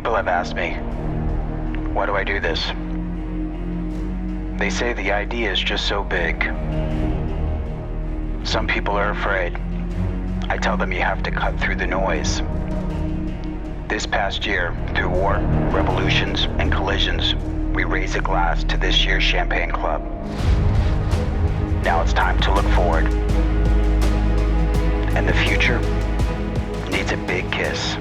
People have asked me, why do I do this? They say the idea is just so big. Some people are afraid. I tell them you have to cut through the noise. This past year, through war, revolutions, and collisions, we raised a glass to this year's Champagne Club. Now it's time to look forward. And the future needs a big kiss.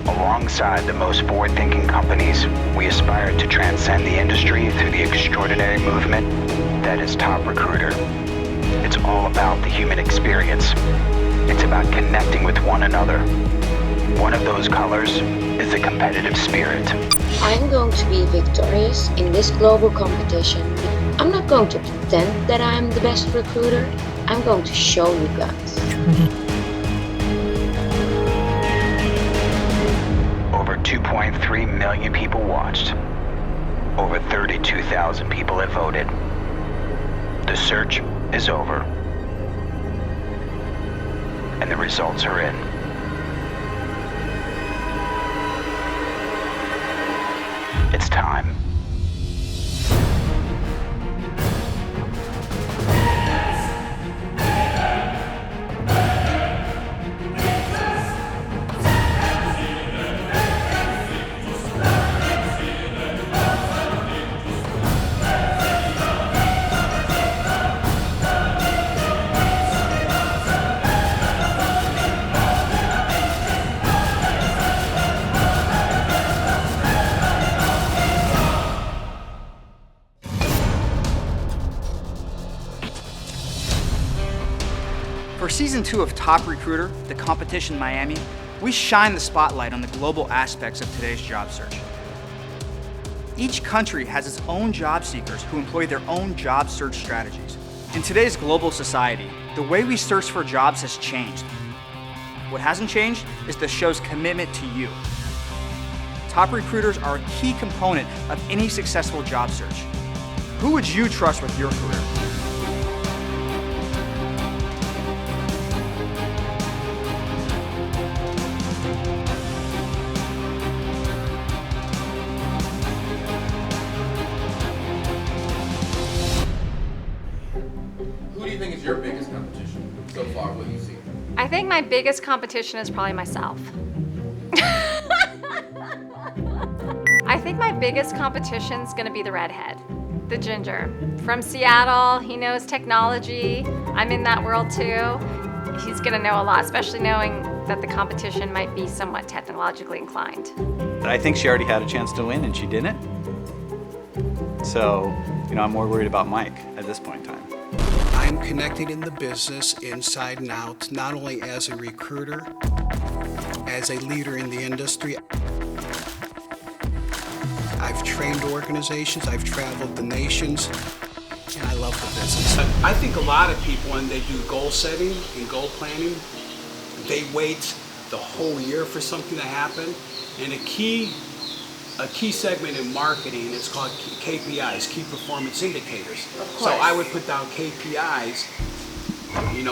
Alongside the most forward-thinking companies, we aspire to transcend the industry through the extraordinary movement that is Top Recruiter. It's all about the human experience. It's about connecting with one another. One of those colors is the competitive spirit. I'm going to be victorious in this global competition. I'm not going to pretend that I'm the best recruiter. I'm going to show you guys. Over 2.3 million people watched. Over 32,000 people have voted. The search is over. And the results are in. It's time. For Season 2 of Top Recruiter, the competition in Miami, we shine the spotlight on the global aspects of today's job search. Each country has its own job seekers who employ their own job search strategies. In today's global society, the way we search for jobs has changed. What hasn't changed is the show's commitment to you. Top recruiters are a key component of any successful job search. Who would you trust with your career? Who do you think is your biggest competition so far, what you've seen? I think my biggest competition is probably myself. I think my biggest competition is gonna be the redhead, the ginger. From Seattle, he knows technology. I'm in that world too. He's gonna know a lot, especially knowing that the competition might be somewhat technologically inclined. I think she already had a chance to win and she didn't. So, I'm more worried about Mike at this point in time. I'm connected in the business inside and out, not only as a recruiter, as a leader in the industry. I've trained organizations, I've traveled the nations, and I love the business. I think a lot of people, when they do goal setting and goal planning, they wait the whole year for something to happen. And a key segment in marketing is called KPIs, key performance indicators. So I would put down KPIs,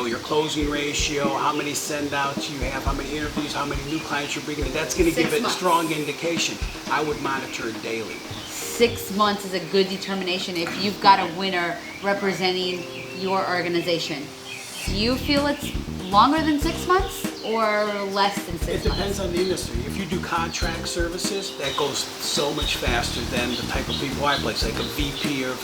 your closing ratio, how many send outs you have, how many interviews, how many new clients you're bringing in. That's going to give it a strong indication. I would monitor it daily. 6 months is a good determination if you've got a winner representing your organization. Do you feel it's longer than 6 months or less than 6 months? It depends on the industry. If you do contract services, that goes so much faster than the type of people I place, like a VP of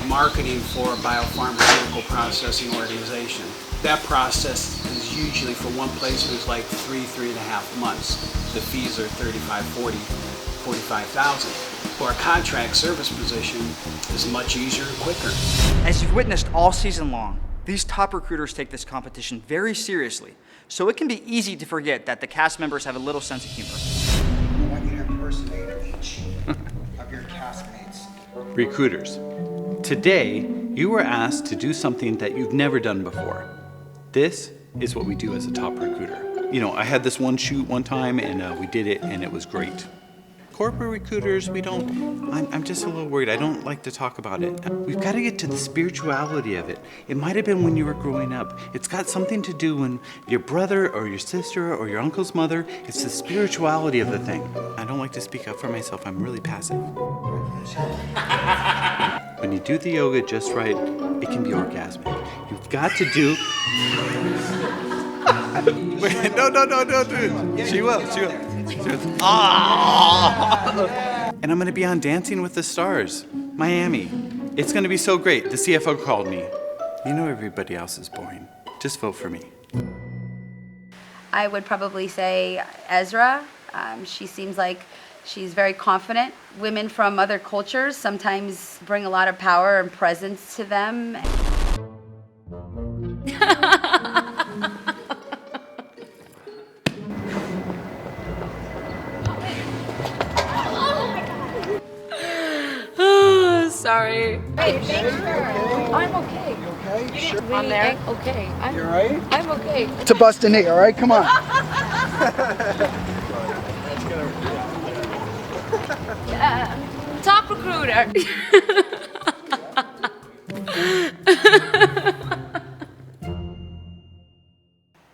marketing for a biopharmaceutical processing organization. That process is usually for one placement is like 3.5 months. The fees are $35,000, $45,000. For a contract service position, is much easier and quicker. As you've witnessed all season long, these top recruiters take this competition very seriously, so it can be easy to forget that the cast members have a little sense of humor. I want you to impersonate each of your castmates. Recruiters, today you were asked to do something that you've never done before. This is what we do as a top recruiter. I had this one shoot one time and we did it and it was great. corporate recruiters, we don't, I'm just a little worried. I don't like to talk about it. We've got to get to the spirituality of it. It might have been when you were growing up. It's got something to do when your brother or your sister or your uncle's mother, it's the spirituality of the thing. I don't like to speak up for myself. I'm really passive. When you do the yoga just right, it can be orgasmic. You've got to do... Wait, no, dude. She will. Ah! And I'm gonna be on Dancing with the Stars, Miami. It's gonna be so great. The CFO called me. You know everybody else is boring. Just vote for me. I would probably say Ezra. She seems like she's very confident. Women from other cultures sometimes bring a lot of power and presence to them. Sorry. Hey, I'm okay. You okay? Sure. I'm there. Okay. You alright? I'm okay. To bust a knee, alright? Come on. Top recruiter. Do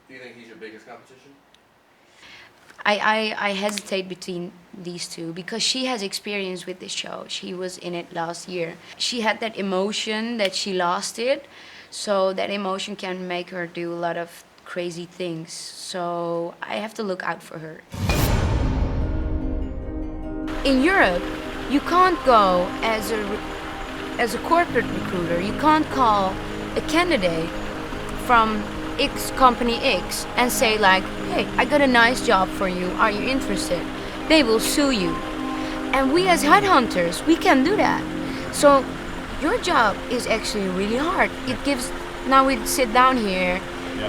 you think he's your biggest competition? I hesitate between these two because she has experience with this show. She was in it last year. She had that emotion that she lost it, so that emotion can make her do a lot of crazy things. So I have to look out for her. In Europe, you can't go as a corporate recruiter. You can't call a candidate from X company X and say like, hey, I got a nice job for you, are you interested? They will sue you. And we as headhunters, we can do that. So your job is actually really hard. It gives, now we sit down here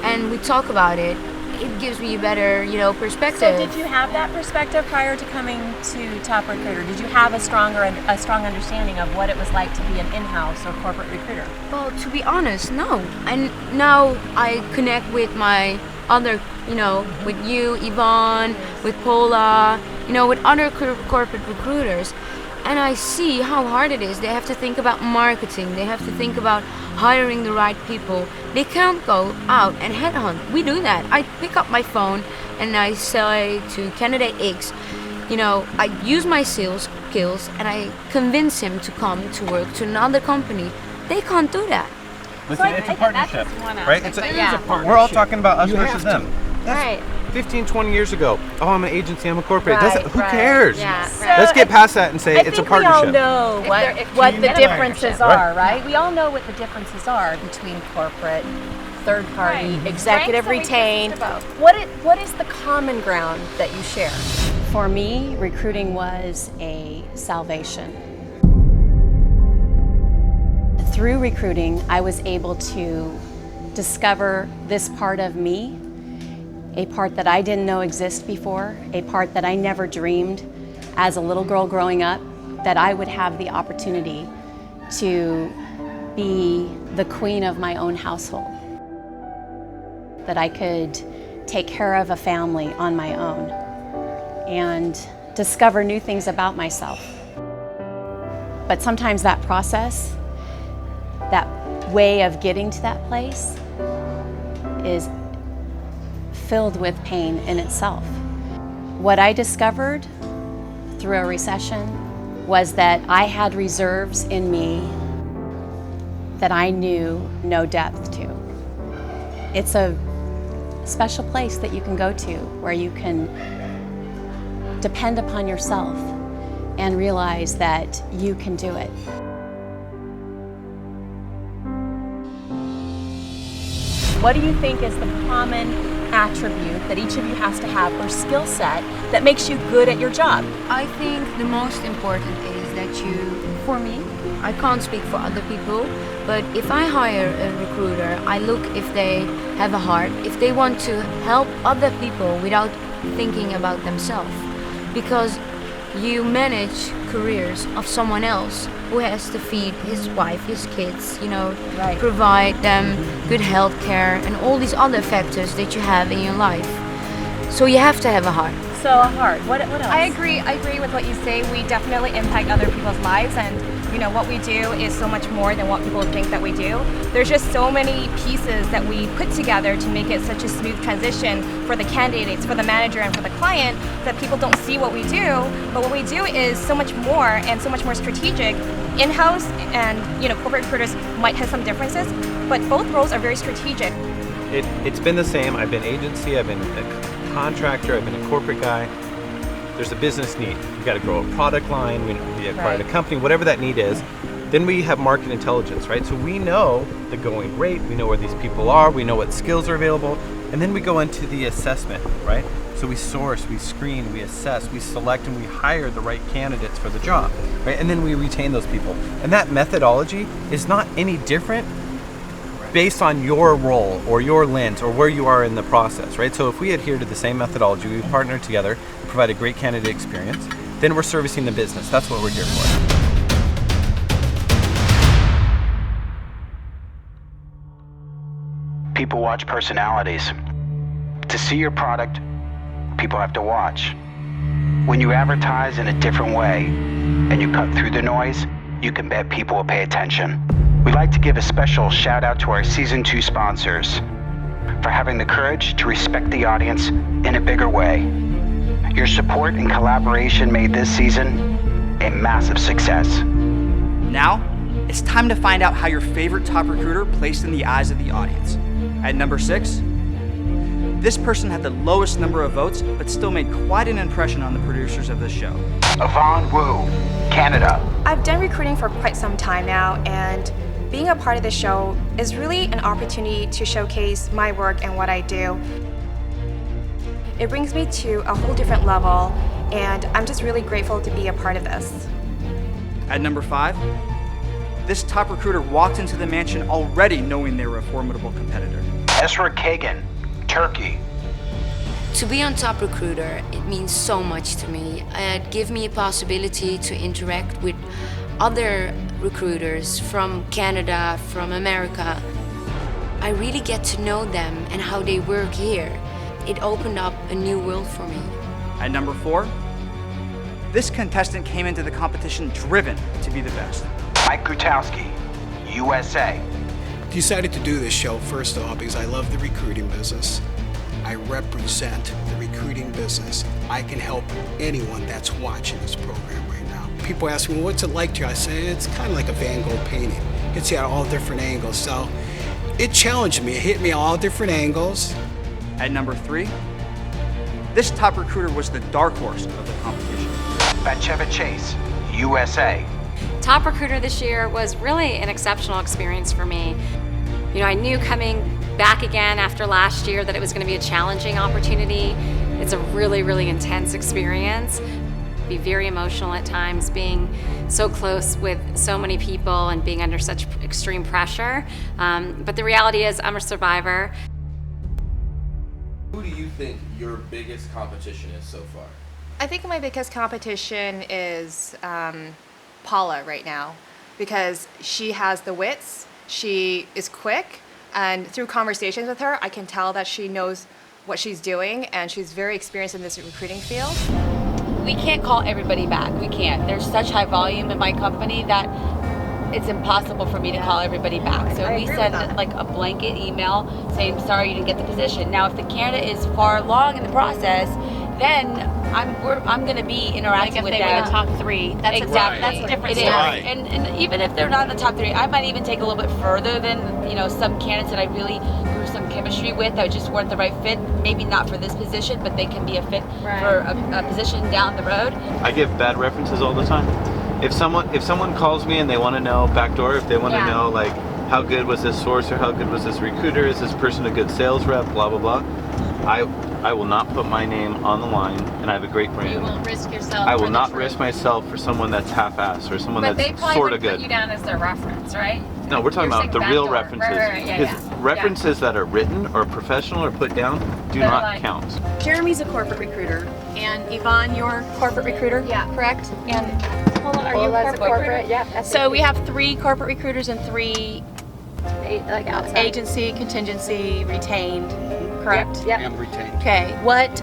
and we talk about it. It gives me a better, perspective. So did you have that perspective prior to coming to Top Recruiter? Did you have a strong understanding of what it was like to be an in-house or corporate recruiter? Well, to be honest, no. And now I connect with my other, with you, Yvonne, with Paula, with other corporate recruiters. And I see how hard it is. They have to think about marketing. They have to think about hiring the right people. They can't go out and headhunt. We do that. I pick up my phone and I say to candidate X, I use my sales skills and I convince him to come to work to another company. They can't do that. Listen, it's a partnership, right? It is a partnership. We're all talking about us versus them. Right. 15, 20 years ago, oh, I'm an agency, I'm a corporate. Who Right. cares? Yeah, So Let's get past that and say it's a partnership. I think we all know what the differences are, right? We all know what the differences are between corporate, third party, executive retained. What is the common ground that you share? For me, recruiting was a salvation. Through recruiting, I was able to discover this part of me, a part that I didn't know existed before, a part that I never dreamed as a little girl growing up, that I would have the opportunity to be the queen of my own household, that I could take care of a family on my own and discover new things about myself. But sometimes that process, that way of getting to that place is filled with pain in itself. What I discovered through a recession was that I had reserves in me that I knew no depth to. It's a special place that you can go to where you can depend upon yourself and realize that you can do it. What do you think is the common attribute that each of you has to have or skill set that makes you good at your job? I think the most important is that for me, I can't speak for other people, but if I hire a recruiter, I look if they have a heart, if they want to help other people without thinking about themselves. Because you manage careers of someone else who has to feed his wife, his kids, provide them good health care and all these other factors that you have in your life. So you have to have a heart. so hard. What else? I agree with what you say. We definitely impact other people's lives, and what we do is so much more than what people think that we do. There's just so many pieces that we put together to make it such a smooth transition for the candidates, for the manager, and for the client that people don't see what we do. But what we do is so much more and so much more strategic. In-house and corporate recruiters might have some differences, but both roles are very strategic. It's been the same. I've been agency, I've been a contractor, I've been a corporate guy. There's a business need. We got to grow a product line, we acquired a company, whatever that need is. Then we have market intelligence, right? So we know the going rate, we know where these people are, we know what skills are available, and then we go into the assessment, right? So we source, we screen, we assess, we select, and we hire the right candidates for the job, right? And then we retain those people. And that methodology is not any different based on your role or your lens or where you are in the process, right? So if we adhere to the same methodology, we partner together, provide a great candidate experience, then we're servicing the business. That's what we're here for. People watch personalities. To see your product, people have to watch. When you advertise in a different way and you cut through the noise, you can bet people will pay attention. We'd like to give a special shout out to our Season 2 sponsors for having the courage to respect the audience in a bigger way. Your support and collaboration made this season a massive success. Now, it's time to find out how your favorite top recruiter placed in the eyes of the audience. At number 6, this person had the lowest number of votes, but still made quite an impression on the producers of this show. Yvonne Wu, Canada. I've done recruiting for quite some time now, and being a part of the show is really an opportunity to showcase my work and what I do. It brings me to a whole different level, and I'm just really grateful to be a part of this. At number 5, this top recruiter walked into the mansion already knowing they were a formidable competitor. Esra Kagan, Turkey. To be on Top Recruiter, it means so much to me. It gives me a possibility to interact with other recruiters from Canada, from America. I really get to know them and how they work here. It opened up a new world for me. At number 4, this contestant came into the competition driven to be the best. Mike Gutowski, USA. Decided to do this show first of all because I love the recruiting business. I represent the recruiting business. I can help anyone that's watching this program right now. People ask me, what's it like to you? I say, it's kind of like a Van Gogh painting. It's at all different angles. So it challenged me. It hit me all different angles. At number 3, this top recruiter was the dark horse of the competition. Batsheva Chase, USA. Top Recruiter this year was really an exceptional experience for me. I knew coming back again after last year that it was going to be a challenging opportunity. It's a really, really intense experience. Be very emotional at times, being so close with so many people and being under such extreme pressure. But the reality is I'm a survivor. Who do you think your biggest competition is so far? I think my biggest competition is Paula right now, because she has the wits, she is quick, and through conversations with her, I can tell that she knows what she's doing, and she's very experienced in this recruiting field. We can't call everybody back. We can't. There's such high volume in my company that it's impossible for me to call everybody back. So we send like a blanket email saying, sorry you didn't get the position. Now, if the candidate is far along in the process, then I'm going to be interacting with them. Like if they were the top 3. That's exactly. That's a different story. story. And even if they're not in the top 3, I might even take a little bit further than some candidates that I really grew some chemistry with that just weren't the right fit. Maybe not for this position, but they can be a fit for a position down the road. I give bad references all the time. If someone calls me and they want to know backdoor, if they want to know like how good was this source or how good was this recruiter, is this person a good sales rep, blah blah blah, I will not put my name on the line, and I have a great brand. You won't risk yourself. I will not risk myself for someone that's half-assed or someone that's sort of good. But they probably would put you down as their reference, right? No, we're talking about the real references. Right, references that are written or professional or put down do not count. Jeremy's a corporate recruiter, and Yvonne, you're corporate recruiter, correct? And Paula, are you corporate recruiter? Yeah. So we have 3 corporate recruiters and 3 agency, contingency, retained. correct? I am retained. Okay. What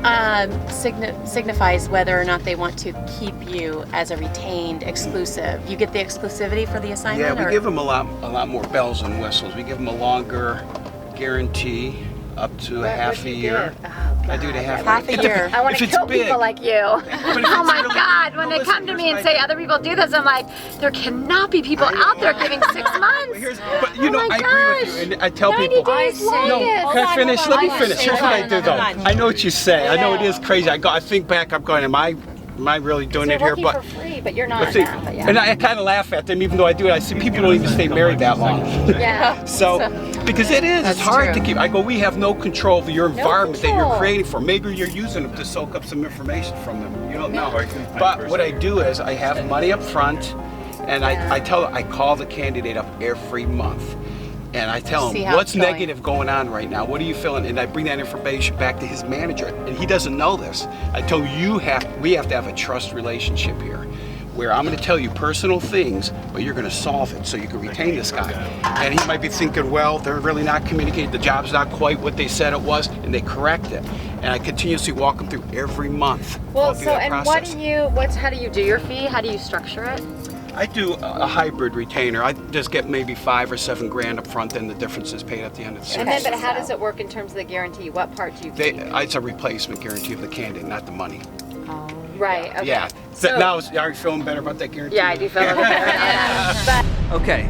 signifies whether or not they want to keep you as a retained exclusive? You get the exclusivity for the assignment? Yeah, we or? give them a lot more bells and whistles. We give them a longer guarantee, up to a half a year. I do the half a year. I want If to it's kill big. people like you. Oh my God, when they come to me and say other people do this, I'm like, there cannot be people out there giving 6 months. But you know, I agree with you, and I tell 90 people. days longest. Can I finish? Let me finish. Here's what I do though. hold on. I know what you say. I know it is crazy. I think back. I'm going, am I really doing it here? Working for free, but you're not. But see, now, but yeah. and I kind of laugh at them, even though I do it. I see people don't even stay married that long. Yeah. So, because it is, it's hard true. to keep. I go, we have no control over your environment that you're control. creating for. Maybe you're using them to soak up some information from them. You don't know. But what I do is I have money up front, and I call the candidate up every month. And I tell See him, how what's it's going. negative going on right now? What are you feeling? And I bring that information back to his manager. And he doesn't know this. I tell him, we have to have a trust relationship here, where I'm going to tell you personal things, but you're going to solve it so you can retain this guy. And he might be thinking, well, they're really not communicating. The job's not quite what they said it was, and they correct it. And I continuously walk them through every month. Well, through so that and process. how do you do your fee? How do you structure it? I do a hybrid retainer. I just get maybe $5 or $7 grand up front, and the difference is paid at the end of the 6 And then, but how does it work in terms of the guarantee? What part do you keep? It's a replacement guarantee of the candidate, not the money. Right. Okay. Yeah. So, Now, are you feeling better about that guarantee? yeah, I do feel a little better. But Okay,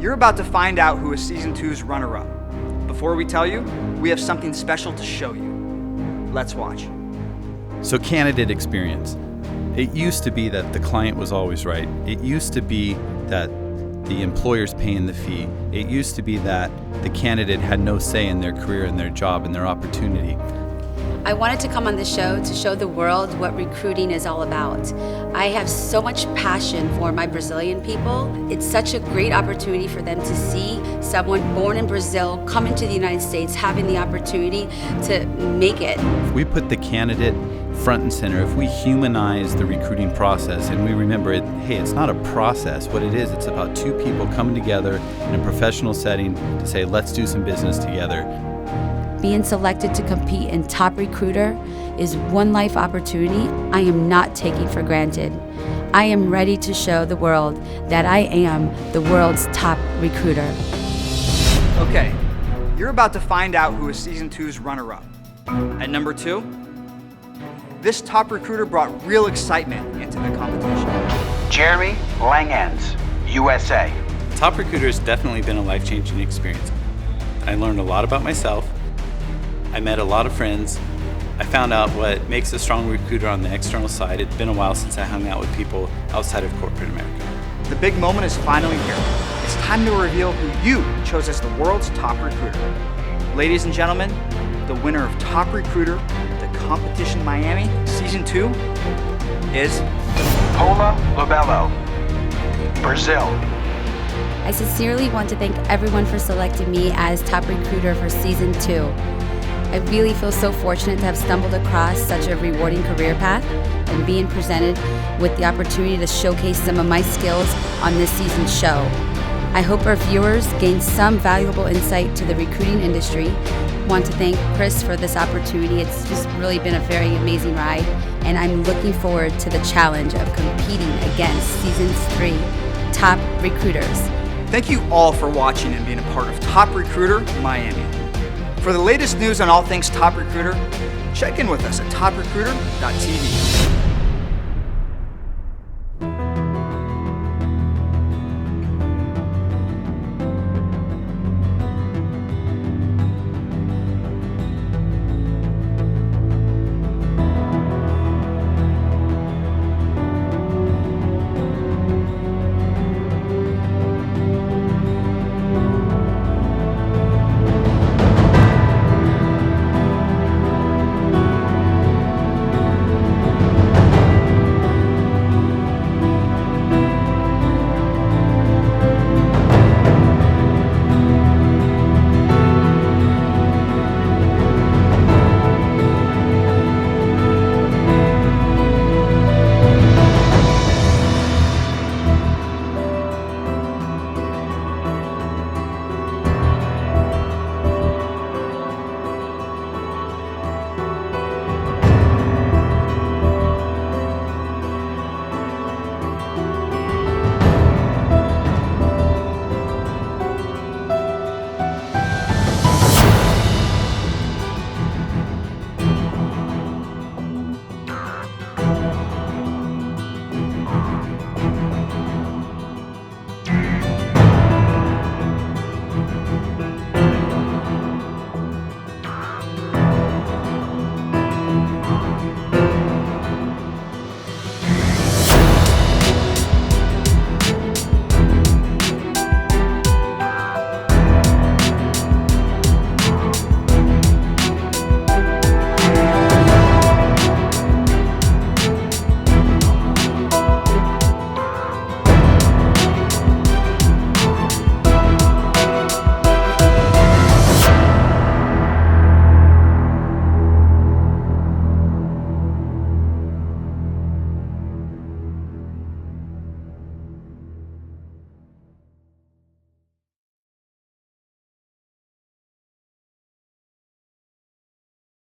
you're about to find out who is Season 2's runner-up. Before we tell you, we have something special to show you. Let's watch. So, candidate experience. It used to be that the client was always right. It used to be that the employer's paying the fee. It used to be that the candidate had no say in their career and their job and their opportunity. I wanted to come on the show to show the world what recruiting is all about. I have so much passion for my Brazilian people. It's such a great opportunity for them to see someone born in Brazil come into the United States having the opportunity to make it. If we put the candidate front and center, if we humanize the recruiting process and we remember it, hey, it's not a process. What it is, it's about two people coming together in a professional setting to say, let's do some business together. Being selected to compete in Top Recruiter is one life opportunity I am not taking for granted. I am ready to show the world that I am the world's top recruiter. Okay, you're about to find out who is Season 2's runner-up. At number 2, this top recruiter brought real excitement into the competition. Jeremy Langens, USA. Top Recruiter has definitely been a life-changing experience. I learned a lot about myself. I met a lot of friends. I found out what makes a strong recruiter on the external side. It's been a while since I hung out with people outside of corporate America. The big moment is finally here. It's time to reveal who you chose as the world's top recruiter. Ladies and gentlemen, the winner of Top Recruiter, the Competition Miami, Season 2, is Paula Lobello, Brazil. I sincerely want to thank everyone for selecting me as Top Recruiter for Season 2. I really feel so fortunate to have stumbled across such a rewarding career path and being presented with the opportunity to showcase some of my skills on this season's show. I hope our viewers gain some valuable insight to the recruiting industry. I want to thank Chris for this opportunity. It's just really been a very amazing ride, and I'm looking forward to the challenge of competing against Season 3 Top Recruiters. Thank you all for watching and being a part of Top Recruiter Miami. For the latest news on all things Top Recruiter, check in with us at toprecruiter.tv.